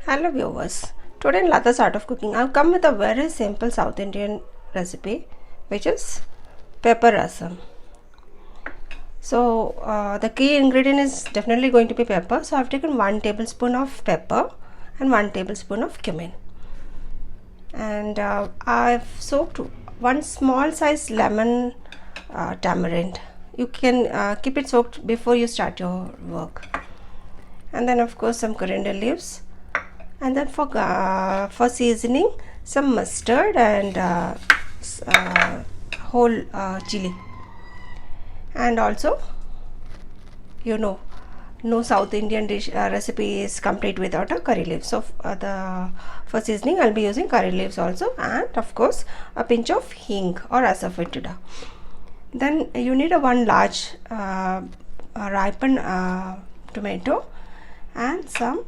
Hello viewers, today in Lata's Art of Cooking I've come with a very simple South Indian recipe which is pepper rasam. So the key ingredient is definitely going to be pepper. So I've taken 1 tablespoon of pepper and 1 tablespoon of cumin, and I've soaked 1 small size lemon tamarind. You can keep it soaked before you start your work, and then of course some coriander leaves. And then for seasoning, some mustard and whole chili. And also, no South Indian dish recipe is complete without a curry leaf. So for seasoning, I'll be using curry leaves also, and of course a pinch of hing or asafoetida. Then you need a 1 large ripened tomato and some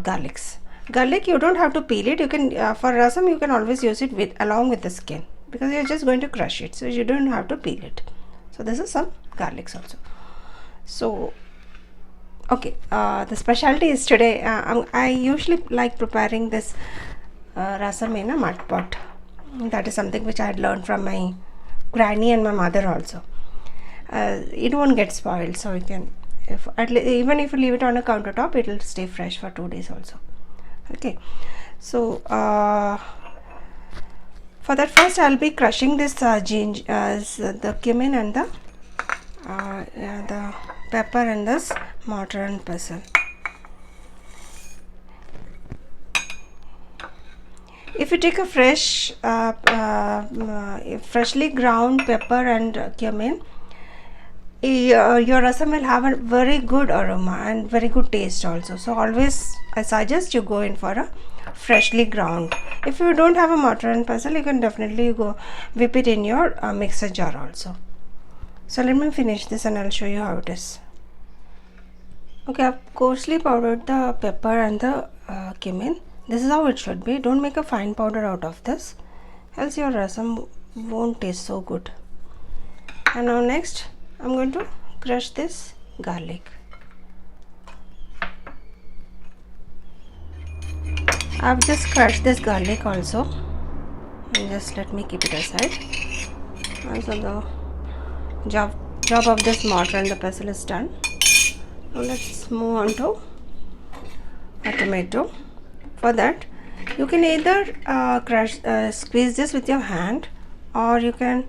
garlic. You don't have to peel it. You can for rasam you can always use it along with the skin, because you're just going to crush it, so you don't have to peel it. So this is some garlics also. So okay, the specialty is today I usually like preparing this rasam in a mud pot. That is something which I had learned from my granny and my mother also. It won't get spoiled, so you can, even if you leave it on a countertop, it will stay fresh for 2 days also. Okay, so for that, first I'll be crushing this the cumin and the pepper and this mortar and pestle. If you take a freshly ground pepper and cumin, your rasam will have a very good aroma and very good taste also. So always I suggest you go in for a freshly ground. If you don't have a mortar and pestle, you can definitely go whip it in your mixer jar also. So let me finish this and I'll show you how it is. Okay, I've coarsely powdered the pepper and the cumin. This is how it should be. Don't make a fine powder out of this, else your rasam won't taste so good. And now next I'm going to crush this garlic. I've just crushed this garlic also, and just let me keep it aside. Also the job of this mortar and the pestle is done. Now let's move on to a tomato. For that, you can either squeeze this with your hand, or you can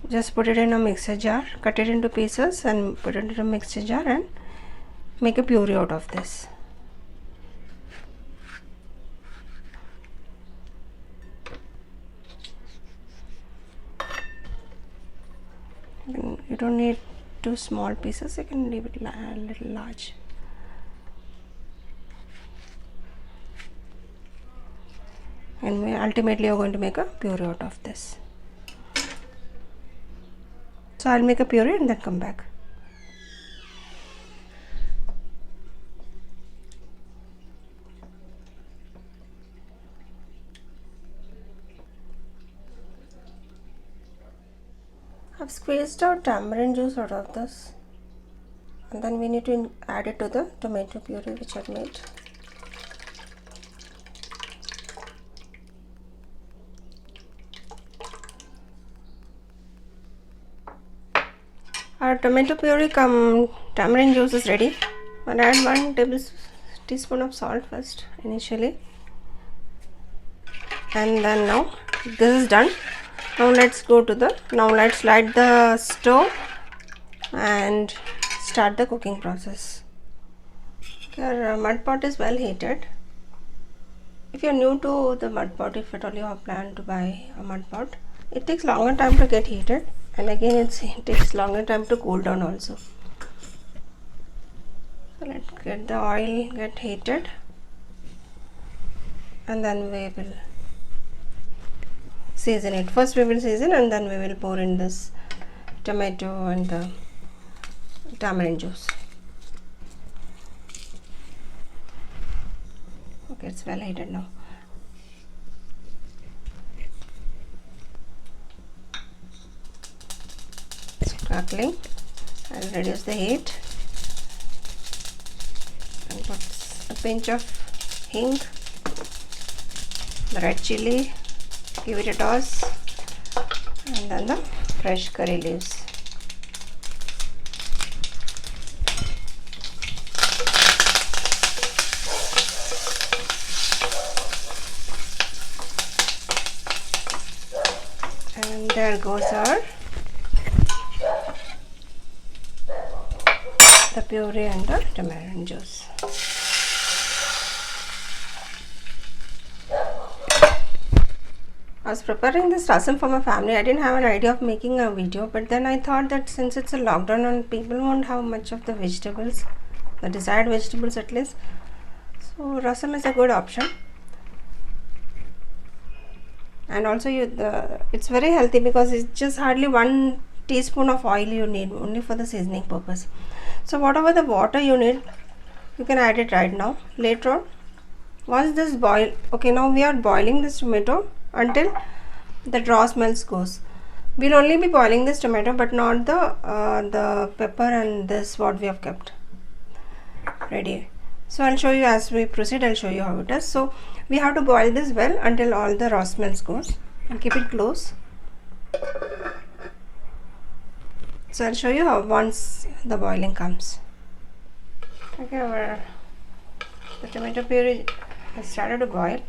just put it in a mixer jar, cut it into pieces and put it into a mixer jar and make a puree out of this. You don't need 2 small pieces, you can leave it a little large. And ultimately you're going to make a puree out of this. So I'll make a puree and then come back. I've squeezed out tamarind juice out of this, and then we need to add it to the tomato puree which I've made. Our tomato puree tamarind juice is ready. I'll add 1 tablespoon of salt first initially, and then now this is done. Now let's light the stove and start the cooking process. Your mud pot is well heated. If you're new to the mud pot, if at all you have planned to buy a mud pot, it takes longer time to get heated, and again it takes longer time to cool down also. So let's get the oil get heated, and then we will season it. First we will season, and then we will pour in this tomato and the tamarind juice. Okay, it's well heated now. It's crackling. I'll reduce the heat and put a pinch of hing, the red chili, give it a toss, and then the fresh curry leaves. And there goes our the puree and the tamarind juice. I was preparing this rasam for my family. I didn't have an idea of making a video, but then I thought that since it's a lockdown and people won't have much of the vegetables, the desired vegetables at least, so rasam is a good option. And also it's very healthy because it's just hardly 1 teaspoon of oil you need only for the seasoning purpose. So whatever the water you need, you can add it right now. Later on, once this boil, okay, now we are boiling this tomato until the raw smells goes. We'll only be boiling this tomato, but not the pepper and this what we have kept ready. So I'll show you as we proceed. I'll show you how it is. So we have to boil this well until all the raw smells goes, and keep it close. So I'll show you how once the boiling comes. Okay, the tomato puree has started to boil.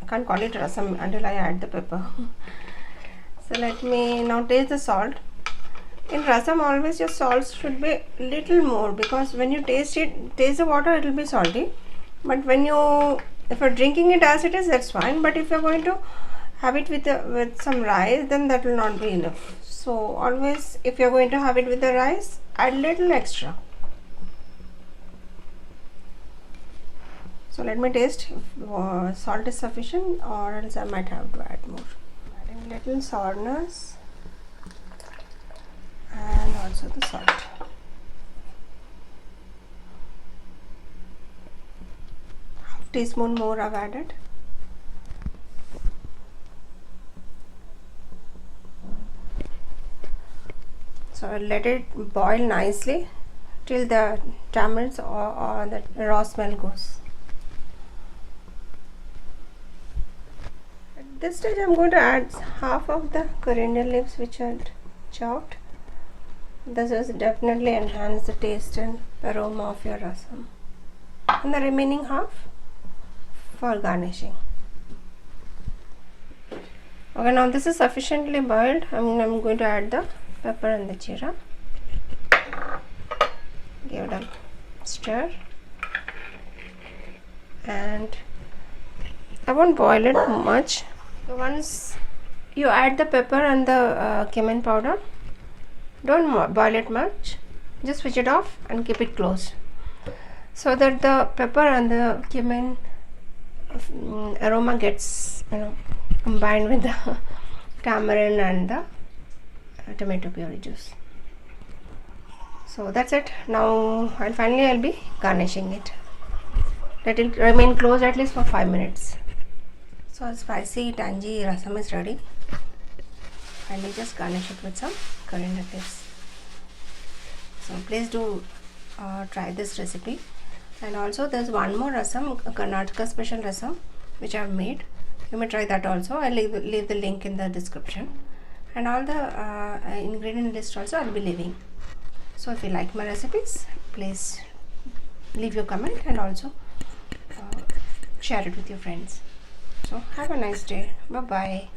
I can't call it rasam until I add the pepper. So let me now taste the salt. In rasam, always your salt should be little more, because when you taste the water, it will be salty. But if you're drinking it as it is, that's fine. But if you're going to have it with some rice, then that will not be enough. So always, if you're going to have it with the rice, add little extra. So let me taste if salt is sufficient, or else I might have to add more. Adding little sourness and also the salt. Half teaspoon more I've added. So I'll let it boil nicely till the tamarinds or the raw smell goes. At this stage, I'm going to add half of the coriander leaves which are chopped. This will definitely enhance the taste and aroma of your rasam. And the remaining half for garnishing. Okay, now this is sufficiently boiled. I'm going to add the pepper and the jeera. Give it a stir, and I won't boil it much. So once you add the pepper and the cumin powder, don't boil it much. Just switch it off and keep it closed, so that the pepper and the cumin aroma gets combined with the tamarind and the tomato puree juice. So that's it. Now I'll be garnishing it. Let it remain closed at least for 5 minutes. So spicy tangy rasam is ready. And we just garnish it with some coriander leaves. So please do try this recipe. And also there's one more rasam, a Karnataka special rasam, which I've made. You may try that also. I'll leave the link in the description. And all the ingredient list also I'll be leaving. So if you like my recipes, please leave your comment and also share it with your friends. So have a nice day. Bye bye.